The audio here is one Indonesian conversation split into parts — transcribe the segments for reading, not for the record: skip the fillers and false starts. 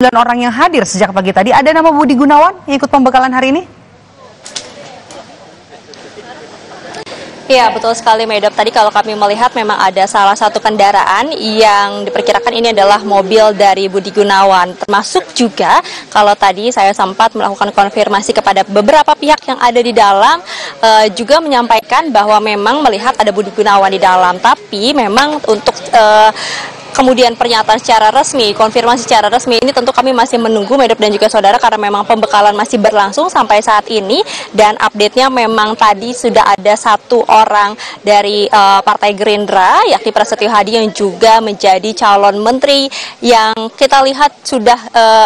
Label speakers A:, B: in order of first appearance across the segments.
A: 9 orang yang hadir sejak pagi tadi. Ada nama Budi Gunawan yang ikut pembekalan hari ini?
B: Ya, betul sekali, Medop. Tadi kalau kami melihat memang ada salah satu kendaraan yang diperkirakan ini adalah mobil dari Budi Gunawan. Termasuk juga kalau tadi saya sempat melakukan konfirmasi kepada beberapa pihak yang ada di dalam, juga menyampaikan bahwa memang melihat ada Budi Gunawan di dalam. Tapi memang untuk kemudian pernyataan secara resmi, konfirmasi secara resmi ini tentu kami masih menunggu, Medop dan juga saudara, karena memang pembekalan masih berlangsung sampai saat ini. Dan update-nya memang tadi sudah ada satu orang dari Partai Gerindra, yakni Prasetyo Hadi, yang juga menjadi calon menteri yang kita lihat sudah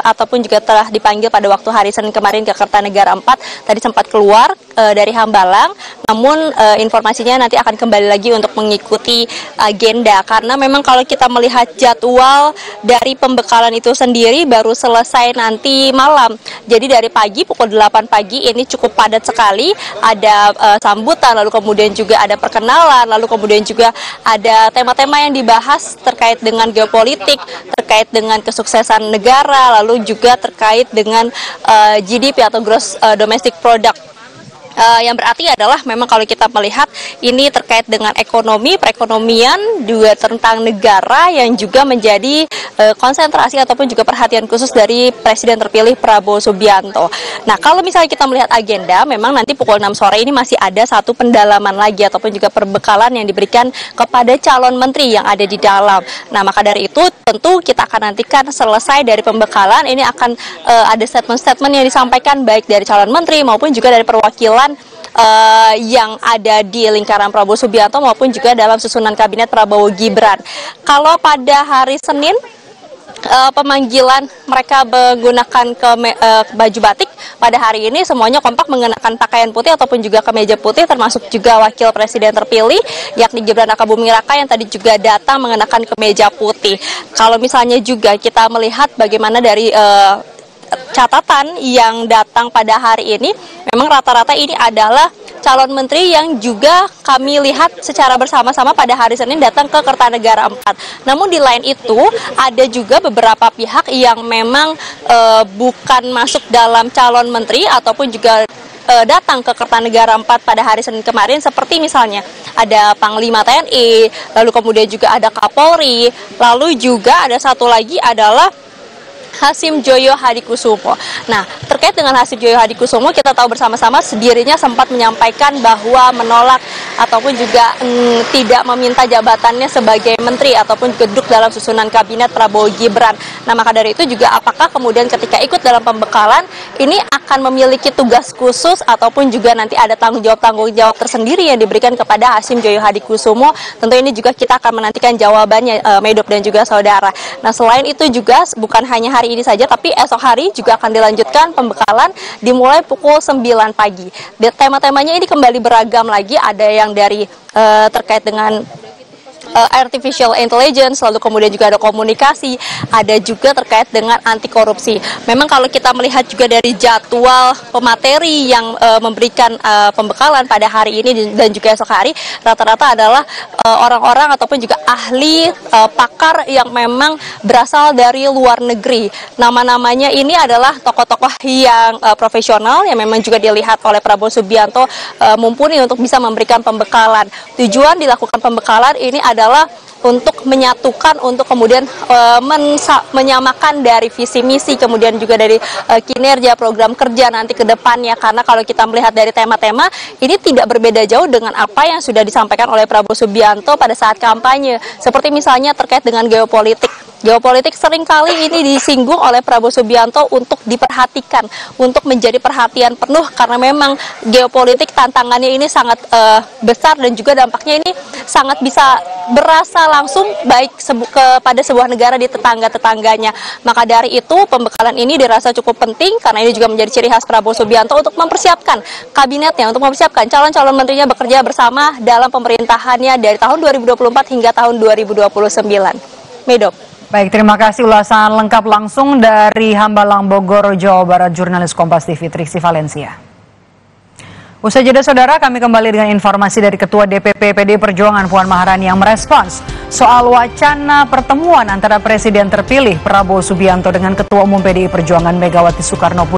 B: ataupun juga telah dipanggil pada waktu hari Senin kemarin ke Kertanegara 4, tadi sempat keluar dari Hambalang. Namun informasinya nanti akan kembali lagi untuk mengikuti agenda, karena memang kalau kita melihat jadwal dari pembekalan itu sendiri baru selesai nanti malam. Jadi dari pagi pukul 8 pagi ini cukup padat sekali. Ada sambutan, lalu kemudian juga ada perkenalan, lalu kemudian juga ada tema-tema yang dibahas terkait dengan geopolitik, terkait dengan kesuksesan negara, lalu juga terkait dengan GDP atau Gross Domestic Product. Yang berarti adalah memang kalau kita melihat ini terkait dengan ekonomi, perekonomian, juga tentang negara yang juga menjadi konsentrasi ataupun juga perhatian khusus dari Presiden terpilih Prabowo Subianto. Nah, kalau misalnya kita melihat agenda, memang nanti pukul 6 sore ini masih ada satu pendalaman lagi ataupun juga perbekalan yang diberikan kepada calon menteri yang ada di dalam. Nah, maka dari itu tentu kita akan nantikan selesai dari pembekalan ini akan ada statement-statement yang disampaikan baik dari calon menteri maupun juga dari perwakilan yang ada di lingkaran Prabowo Subianto maupun juga dalam susunan kabinet Prabowo Gibran. Kalau pada hari Senin pemanggilan mereka menggunakan baju batik, pada hari ini semuanya kompak mengenakan pakaian putih ataupun juga kemeja putih, termasuk juga wakil presiden terpilih yakni Gibran Rakabuming Raka yang tadi juga datang mengenakan kemeja putih. Kalau misalnya juga kita melihat bagaimana dari catatan yang datang pada hari ini, memang rata-rata ini adalah calon menteri yang juga kami lihat secara bersama-sama pada hari Senin datang ke Kertanegara 4. Namun di lain itu ada juga beberapa pihak yang memang bukan masuk dalam calon menteri ataupun juga datang ke Kertanegara 4 pada hari Senin kemarin, seperti misalnya ada Panglima TNI, lalu kemudian juga ada Kapolri, lalu juga ada satu lagi adalah Hasim Joyo Hadikusumo. Nah, terkait dengan Hasim Joyo Hadikusumo, kita tahu bersama-sama dirinya sempat menyampaikan bahwa menolak ataupun juga tidak meminta jabatannya sebagai menteri ataupun duduk dalam susunan kabinet Prabowo Gibran. Nah, maka dari itu juga apakah kemudian ketika ikut dalam pembekalan ini akan memiliki tugas khusus ataupun juga nanti ada tanggung jawab tersendiri yang diberikan kepada Hasim Joyo Hadikusumo. Tentu ini juga kita akan menantikan jawabannya, Medop dan juga saudara. Nah, selain itu juga bukan hanya hari ini saja, tapi esok hari juga akan dilanjutkan pembekalan dimulai pukul 9 pagi. Tema-temanya ini kembali beragam lagi, ada yang dari terkait dengan artificial intelligence, lalu kemudian juga ada komunikasi, ada juga terkait dengan anti korupsi. Memang kalau kita melihat juga dari jadwal pemateri yang memberikan pembekalan pada hari ini dan juga esok hari, rata-rata adalah orang-orang ataupun juga ahli pakar yang memang berasal dari luar negeri. Nama-namanya ini adalah tokoh-tokoh yang profesional yang memang juga dilihat oleh Prabowo Subianto mumpuni untuk bisa memberikan pembekalan. Tujuan dilakukan pembekalan ini adalah untuk menyatukan, untuk kemudian menyamakan dari visi misi, kemudian juga dari kinerja program kerja nanti ke depannya. Karena kalau kita melihat dari tema-tema ini tidak berbeda jauh dengan apa yang sudah disampaikan oleh Prabowo Subianto pada saat kampanye, seperti misalnya terkait dengan geopolitik. Geopolitik seringkali ini disinggung oleh Prabowo Subianto untuk diperhatikan, untuk menjadi perhatian penuh, karena memang geopolitik tantangannya ini sangat besar dan juga dampaknya ini sangat bisa berasa langsung baik kepada sebuah negara di tetangga-tetangganya. Maka dari itu pembekalan ini dirasa cukup penting karena ini juga menjadi ciri khas Prabowo Subianto untuk mempersiapkan kabinetnya, untuk mempersiapkan calon-calon menterinya bekerja bersama dalam pemerintahannya dari tahun 2024 hingga tahun 2029. Medop.
A: Baik, terima kasih ulasan lengkap langsung dari Hambalang, Bogor, Jawa Barat, jurnalis Kompas TV Triksi Valencia. Usai jeda saudara, kami kembali dengan informasi dari Ketua DPP PDI Perjuangan Puan Maharani yang merespons soal wacana pertemuan antara Presiden terpilih Prabowo Subianto dengan Ketua Umum PDI Perjuangan Megawati Soekarno Putri.